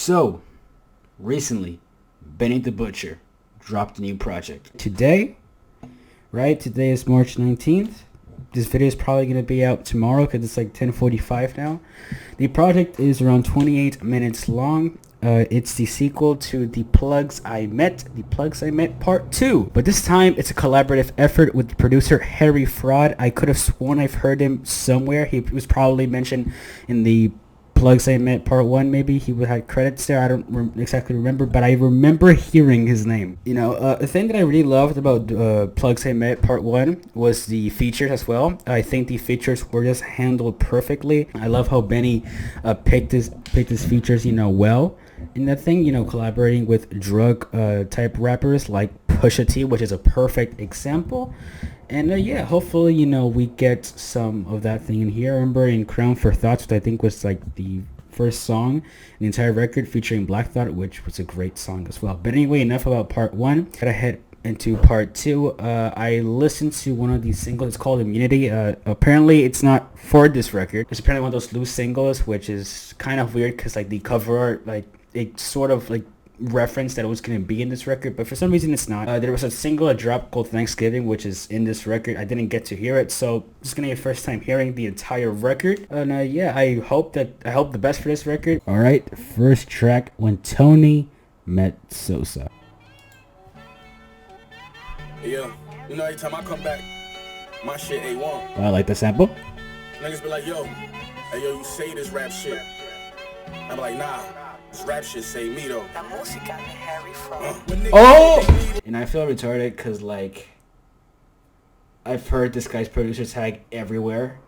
So, recently, Benny the Butcher dropped a new project. Today, right? Today is March 19th. This video is probably going to be out tomorrow because it's like 10:45 now. The project is around 28 minutes long. It's the sequel to The Plugs I Met Part 2. But this time, it's a collaborative effort with the producer Harry Fraud. I could have sworn I've heard him somewhere. He was probably mentioned in the Plugs I Met Part 1, maybe. He had credits there. I don't exactly remember, but I remember hearing his name. You know, the thing that I really loved about Plugs I Met Part 1 was the features as well. I think the features were just handled perfectly. I love how Benny picked his features, you know, well. In that thing, you know, collaborating with drug type rappers like Pusha T, which is a perfect example. And yeah, hopefully, you know, we get some of that thing in here. I remember in Crown for Thoughts, which I think was like the first song in the entire record featuring Black Thought, which was a great song as well. But anyway, enough about part 1. Gotta head into part 2. I listened to one of these singles. It's called Immunity. Apparently it's not for this record. It's apparently one of those loose singles, which is kind of weird because like the cover art, like it sort of like reference that it was going to be in this record, but for some reason it's not. There was a single I dropped called Thanksgiving, which is in this record. I didn't get to hear it, so this is going to be the first time hearing the entire record. And yeah, I hope the best for this record. Alright, first track, When Tony Met Sosa. Yeah, you know, every time I come back, my shit A1. Oh, I like the sample. Niggas be like, yo, hey yo, you say this rap shit. I'm like, nah. This rap shit say me though. Oh! And I feel retarded because like I've heard this guy's producer tag everywhere,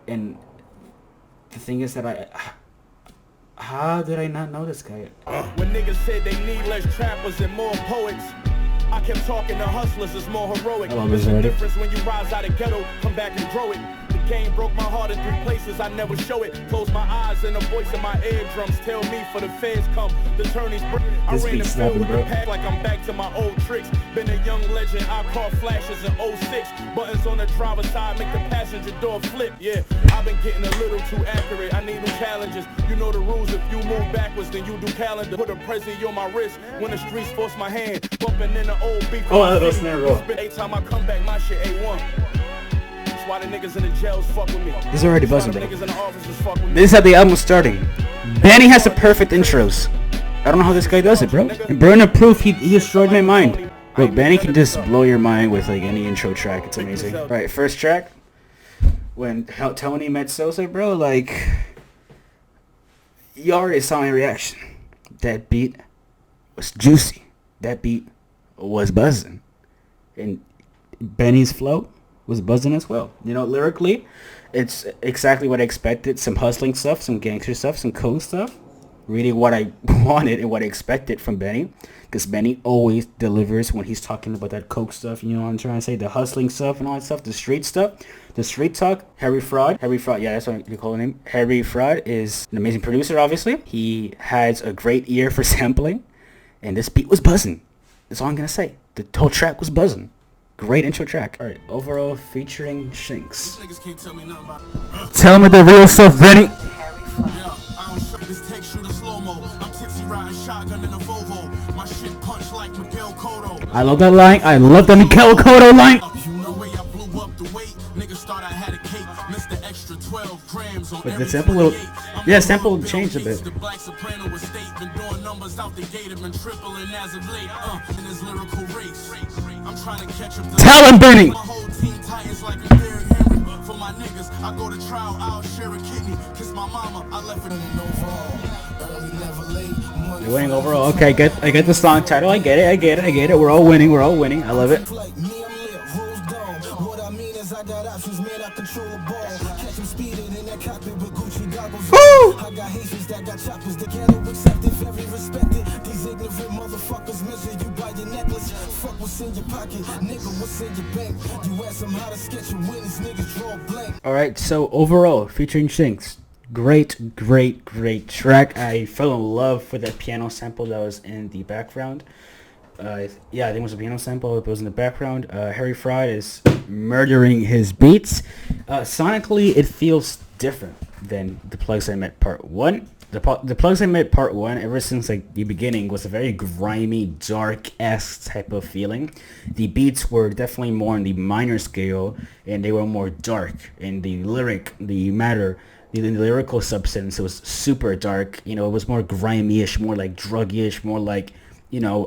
and the thing is that how did I not know this guy? When niggas said they need less trappers and more poets, I kept talking to hustlers is more heroic. There's a difference when you rise out of ghetto, come back and grow it. The game broke my heart in 3 places, I never show it. Close my eyes and the voice in my eardrums tell me for the feds come. The attorneys bring. I ran the field with the pack like I'm back to my old tricks. Been a young legend, I caught flashes in 06. Buttons on the driver's side make the passenger door flip. Yeah, I've been getting a little too accurate. I need new challenges. You know the rules, if you move backwards then you do calendar. Put a present on my wrist when the streets force my hand. Bumping in the old beat. Oh, that was snare roll. Every time I come back, my shit A1. That's why the niggas in the jails fuck with me. This is already buzzing, bro. This is how the album's starting. Benny has the perfect intros. I don't know how this guy does it, bro. And Burn of Proof, he destroyed my mind. Bro, Benny can just blow your mind with like any intro track. It's amazing. Alright, first track. When Tony Met Sosa, bro, like you already saw my reaction. That beat was juicy. That beat was buzzing. And Benny's flow was buzzing as well. You know, lyrically, it's exactly what I expected. Some hustling stuff, some gangster stuff, some cool stuff. Really what I wanted and what I expected from Benny. Because Benny always delivers when he's talking about that coke stuff. You know what I'm trying to say? The hustling stuff and all that stuff. The street stuff. The street talk. Harry Fraud, yeah, that's what you call his name. Harry Fraud is an amazing producer, obviously. He has a great ear for sampling. And this beat was buzzing. That's all I'm going to say. The whole track was buzzing. Great intro track. Alright, overall featuring Chinx. Tell me the real stuff, Benny. I love that line. I love the Miguel Cotto line. But the sample will, yeah, sample changed a bit. Tell him, Benny. You're winning overall. Okay, I get the song title. I get it. We're all winning. I love it. Woo! Alright, so overall, featuring Chinx, great track. I fell in love with that piano sample that was in the background. Yeah, I think it was a piano sample. It was in the background. Harry Fraud is murdering his beats. Sonically, it feels different than The Plugs I Met Part 1. The Plugs I Made Part 1, ever since like the beginning, was a very grimy, dark-esque type of feeling. The beats were definitely more on the minor scale, and they were more dark. And the matter, the lyrical substance, it was super dark. You know, it was more grimy-ish, more like druggy-ish, more like, you know,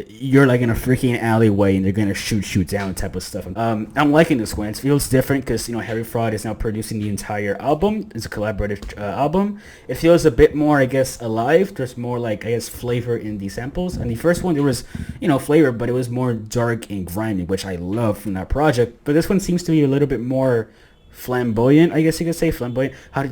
you're like in a freaking alleyway and they're gonna shoot you down type of stuff. I'm liking this one. It feels different because, you know, Harry Fraud is now producing the entire album. It's a collaborative album. It feels a bit more, I guess, alive. There's more like, I guess, flavor in the samples. And the first one, there was, you know, flavor, but it was more dark and grimy, which I love from that project. But this one seems to be a little bit more flamboyant, I guess you could say. Flamboyant. How do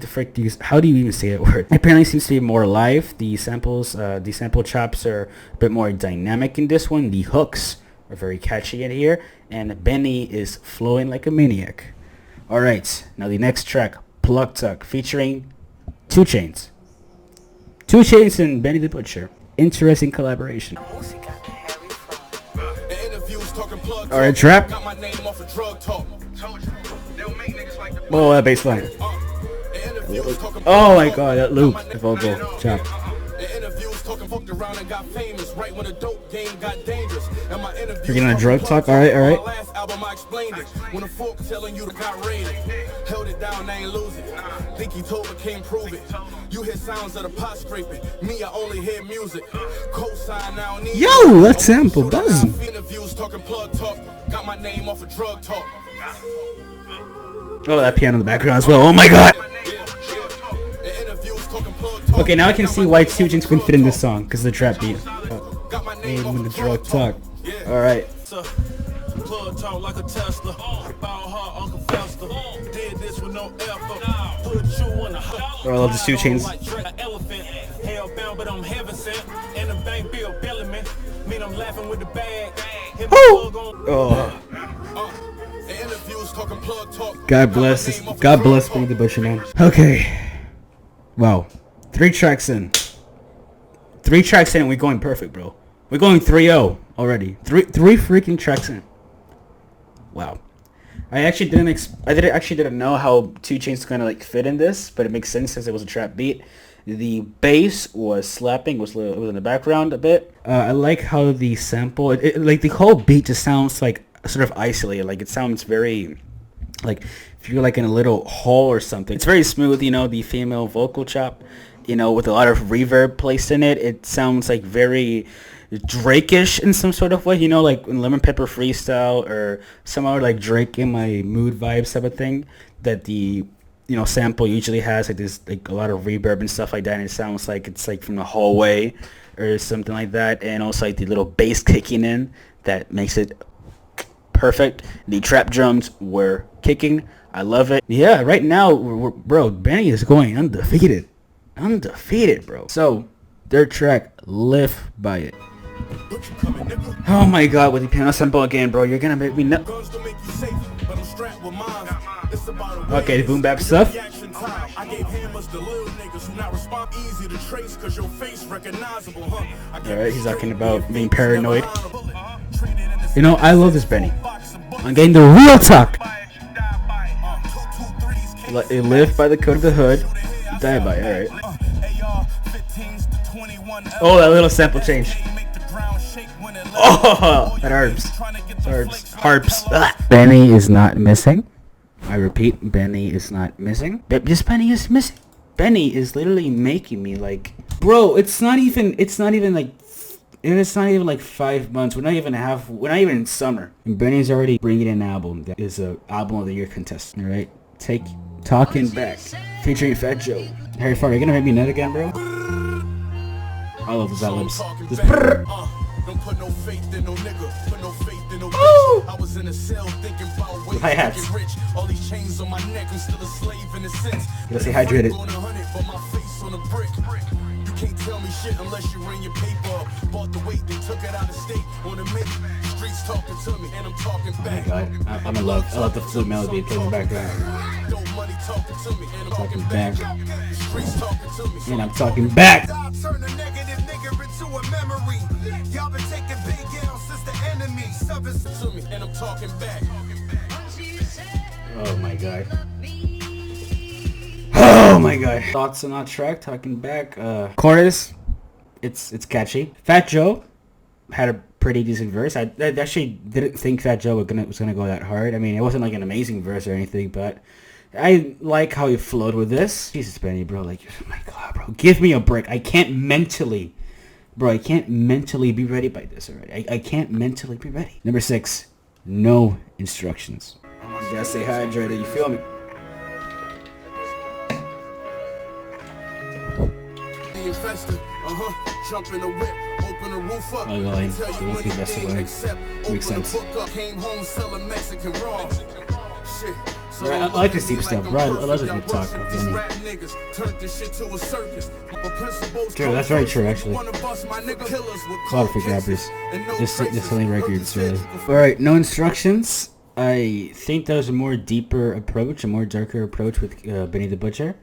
you even say that word? Apparently seems to be more alive. The samples, the sample chops are a bit more dynamic in this one. The hooks are very catchy in here, and Benny is flowing like a maniac. Alright, now the next track, Plug Tuck, featuring 2 Chainz. 2 Chainz and Benny the Butcher. Interesting collaboration. Alright, trap. Oh, that bass line. Oh my god, that loop. The vocal chop. You're gonna drug talk? Alright, alright. Yo, that sample buzzing. Oh, that piano in the background as well. Oh my god! Okay, now I can see why 2 Chainz can fit in this song, because of the trap beat. When the drug talk. Alright. Oh, I love this 2 Chainz. Oh. God bless Benny the Butcher, man. Okay. Wow. 3 tracks in. 3 tracks in and we're going perfect, bro. We're going 3-0 already. Three freaking tracks in. Wow. I actually didn't know how 2 Chainz was gonna like fit in this, but it makes sense since it was a trap beat. The bass was slapping, was in the background a bit. I like how the sample, like the whole beat just sounds like sort of isolated. Like it sounds very, like if you're like in a little hall or something. It's very smooth, you know, the female vocal chop, you know, with a lot of reverb placed in it. It sounds like very Drake-ish in some sort of way, you know, like in Lemon Pepper Freestyle or somehow like Drake in My Mood vibes type of thing, that the, you know, sample usually has like this, like a lot of reverb and stuff like that, and it sounds like it's like from the hallway or something like that, and also like the little bass kicking in that makes it perfect. The trap drums were kicking. I love it. Yeah, right now, bro, Benny is going undefeated. Undefeated, bro. So, their track, Live By It. Oh my god, with the piano sample again, bro. You're gonna make me nuts. Okay, the boom bap stuff. Alright, he's talking about being paranoid. You know, I love this Benny. I'm getting the real talk. Live by the code of the hood. Die by it, alright. Oh, that little sample change. Oh, that harps. Ugh. Benny is not missing. I repeat, Benny is not missing. This Benny is missing. Benny is literally making me like, bro. It's not even like 5 months. We're not even in summer. And Benny's already bringing in an album that is a album of the year contestant. All right, Talkin Back, featuring Fat Joe. Harry Fraud, are you gonna make me nut again, bro? I love those lips. This brrr. Don't put no faith in no nigga, put no faith in no bitch. I was in a cell thinking about ways to get rich. All these chains on my neck, I'm still a slave in a sense. Let's see, hydrated. You can't tell me shit unless you ring your paper. Bought the weight, they took it out of state on a minute. Streets talking to me, and I'm talking back. Oh my god, I'm in love. I love the flute melody playing in the background. Talking back. And I'm talking back. Turn a negative nigga into a memory. Y'all been taking big L's since the enemy. Service to me, and I'm talking back. Oh my god. Oh my god. Thoughts on that track, Talking Back. Chorus, it's catchy. Fat Joe had a pretty decent verse. I actually didn't think Fat Joe was gonna go that hard. I mean, it wasn't like an amazing verse or anything, but I like how he flowed with this. Jesus, Benny, bro, like, oh my god, bro, give me a break. I can't mentally be ready by this already. I can't mentally be ready. Number 6, no instructions. You gotta stay hydrated, you feel me? Jump in the whip, open the roof up. Oh, going. So let's get best away. Makes sense. Came home selling Mexican raw. Shit. Right, I like this deep stuff, bro. I love the deep talk. True, that's very true, actually. A lot of fake rappers. Just selling records, really. Alright, no instructions. I think that was a more deeper approach, a more darker approach with Benny the Butcher.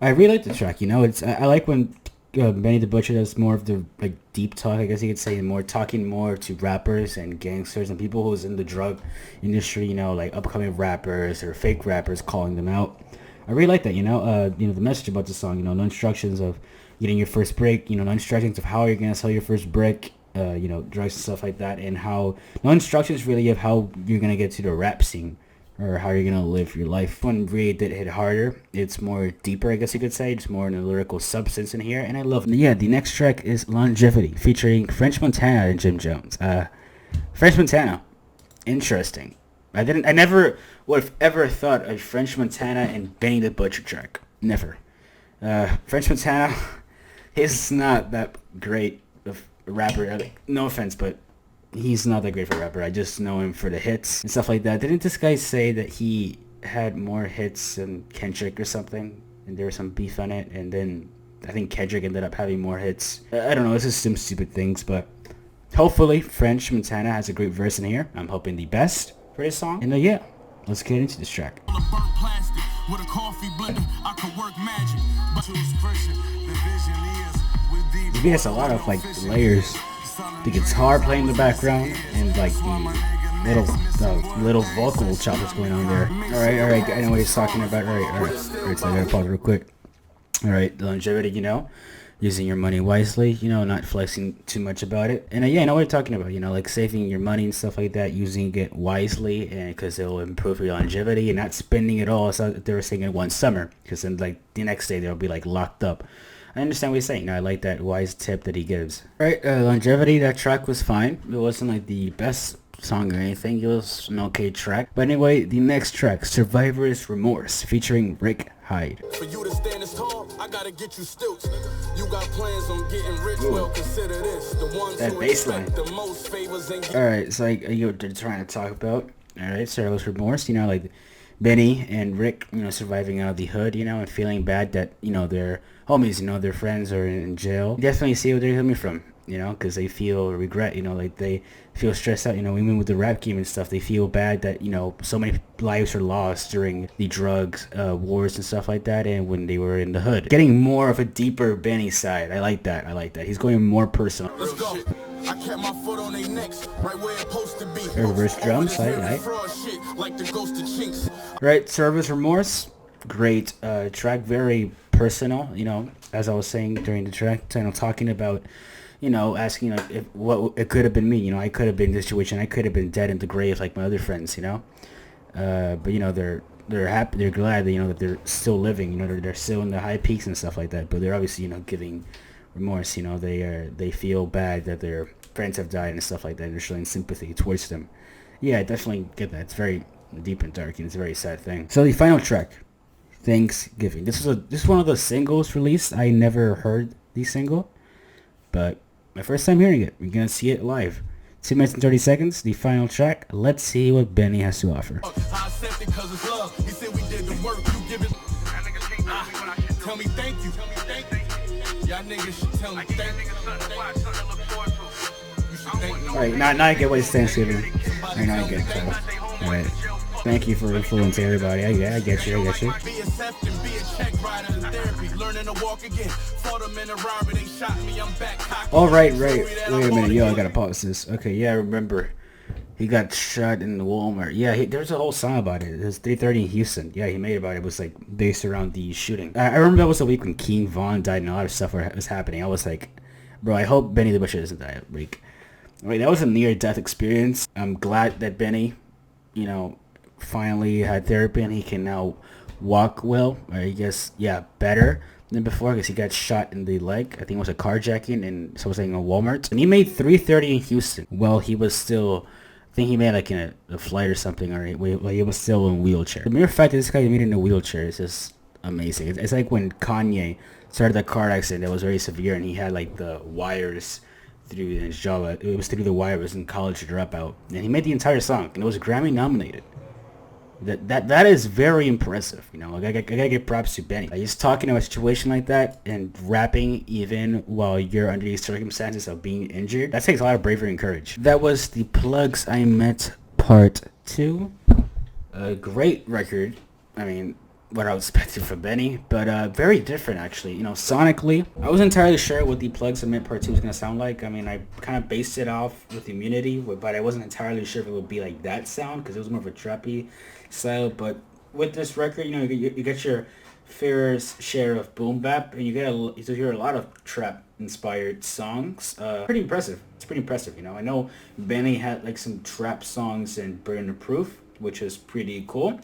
I really like the track, you know. I like when Benny the Butcher does more of the like deep talk, I guess you could say, talking more to rappers and gangsters and people who's in the drug industry, you know, like upcoming rappers or fake rappers, calling them out. I really like that, you know. The message about the song, you know, no instructions of getting your first break, you know, no instructions of how you're gonna sell your first brick, you know, drugs and stuff like that, and no instructions really of how you're gonna get to the rap scene or how you're gonna live your life. One really did hit harder. It's more deeper, I guess you could say. It's more in the lyrical substance in here, and I love it. Yeah, the next track is Longevity, featuring French Montana and Jim Jones. French Montana, interesting. I never would have ever thought of French Montana and Benny the Butcher track. Never. French Montana is not that great of a rapper. No offense, but he's not that great for a rapper. I just know him for the hits and stuff like that. Didn't this guy say that he had more hits than Kendrick or something? And there was some beef on it. And then I think Kendrick ended up having more hits. I don't know. This is some stupid things. But hopefully French Montana has a great verse in here. I'm hoping the best for this song. And yeah, let's get into this track. With a coffee blender, I could work magic. This beat has a lot of like layers. The guitar playing in the background and like the little vocal chop that's going on there. All right. I know what he's talking about. All right. So I gotta pause real quick. All right, the longevity, you know, using your money wisely, you know, not flexing too much about it. And yeah, I know what you're talking about. You know, like saving your money and stuff like that, using it wisely, and because it'll improve your longevity, and not spending it all. So they were saying in one summer, because then like the next day they'll be like locked up. I understand what he's saying. I like that wise tip that he gives. Alright, Longevity, that track was fine. It wasn't like the best song or anything. It was an okay track. But anyway, the next track, Survivor's Remorse, featuring Hyde. For you to stand as tall, I gotta get you stilts. You got plans on getting rich, well consider this. The ones that who baseline. The most favors and Alright, so like you're trying to talk about. Alright, Survivor's Remorse, you know, like Benny and Rick, you know, surviving out of the hood, you know, and feeling bad that, you know, their homies, you know, their friends are in jail. Definitely see where they're coming from, you know, because they feel regret, you know, like they feel stressed out, you know, even with the rap game and stuff, they feel bad that, you know, so many lives are lost during the drugs, wars and stuff like that, and when they were in the hood. Getting more of a deeper Benny side. I like that. He's going more personal. let's go. I kept my foot on their necks, right where it's supposed to be. Reverse drums, right? Fraud shit, like the ghost of Chinx. Right, Survivor's Remorse, great track, very personal, you know, as I was saying during the track, you know, talking about, you know, asking like if what it could have been me, you know, I could have been in this situation, I could have been dead in the grave like my other friends, you know, but you know, they're happy, they're glad that, you know, that they're still living, you know, they're still in the high peaks and stuff like that, but they're obviously, you know, giving remorse, you know, they feel bad that their friends have died and stuff like that, and they're showing sympathy towards them. Yeah, I definitely get that. It's very deep and dark, and it's a very sad thing. So the final track, Thanksgiving. This is one of the singles released. I never heard the single, but my first time hearing it. We're gonna see it live. 2 minutes and 30 seconds. The final track. Let's see what Benny has to offer. Tell me thank you. Y'all niggas should tell me thank you. Alright, now I get what it's Thanksgiving. Alright, now I get it. Alright. Thank you for influencing everybody. I get you. Alright, wait a minute. Yo, I gotta pause this. Okay, yeah, I remember He got shot in the Walmart. Yeah, there's a whole song about it. It was 3:30 in Houston. Yeah, he made about it. It was like based around the shooting. I remember that was the week when King Von died and a lot of stuff was happening. I was like, bro, I hope Benny the Butcher doesn't die that week. I mean, that was a near-death experience. I'm glad that Benny, finally had therapy and he can now walk well. Or I guess, yeah, better than before because he got shot in the leg. I think it was a carjacking and something in Walmart. And he made 3:30 in Houston. Well, he was still... I think he made like in a flight or something, or he was still in a wheelchair. The mere fact that this guy made it in a wheelchair is just amazing. It's like when Kanye started that car accident that was very severe, and he had like the wires through his jaw. It was through the wire. It was in college dropout, and he made the entire song, and it was Grammy nominated. That is very impressive. I gotta give props to Benny. Just talking about a situation like that and rapping even while you're under these circumstances of being injured, that takes a lot of bravery and courage. That was the Plugs I Met Part 2. A great record. I mean, what I was expecting from Benny, but very different actually. Sonically, I wasn't entirely sure what the Plugs I Met Part 2 was going to sound like. I mean, I kind of based it off with Immunity, but I wasn't entirely sure if it would be like that sound because it was more of a trappy style. But with this record, you get your fair share of boom bap, and you hear a lot of trap inspired songs. Pretty impressive. It's pretty impressive. I know Benny had like some trap songs in Burden of Proof, which was pretty cool.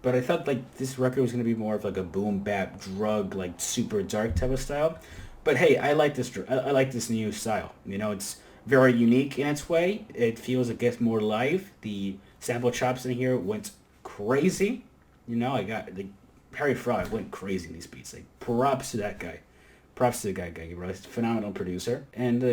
But I thought like this record was gonna be more of like a boom bap drug, like super dark type of style. But hey, I like this. I like this new style. It's very unique in its way. It feels, I guess, more live. The sample chops in here went crazy. I got like Harry Fraud went crazy in these beats. Like props to that guy. Props to the guy, bro. He's a phenomenal producer. And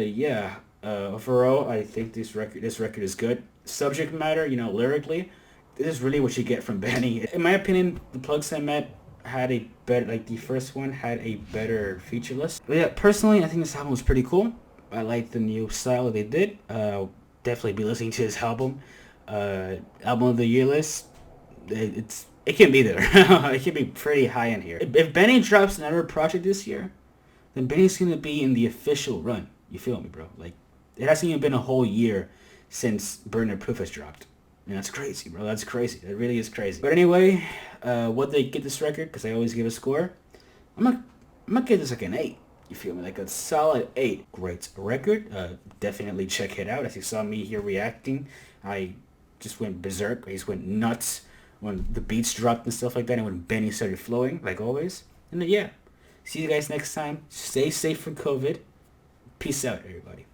overall, I think this record is good. Subject matter, lyrically, this is really what you get from Benny. In my opinion, the Plugs I Met had a better, like the first one had a better feature list. But yeah, personally, I think this album was pretty cool. I like the new style that they did. Definitely be listening to this album. Album of the year list. It can be there. It can be pretty high in here. If Benny drops another project this year, then Benny's gonna be in the official run. You feel me, bro? Like it hasn't even been a whole year since Burden of Proof has dropped. And that's crazy, bro. That's crazy. That really is crazy. But anyway, what they get this record, because I always give a score, I'm gonna give this like an 8. You feel me? Like a solid 8. Great record. Definitely check it out. As you saw me here reacting, I just went berserk. I just went nuts when the beats dropped and stuff like that, and when Benny started flowing, like always. And yeah, see you guys next time. Stay safe from COVID. Peace out, everybody.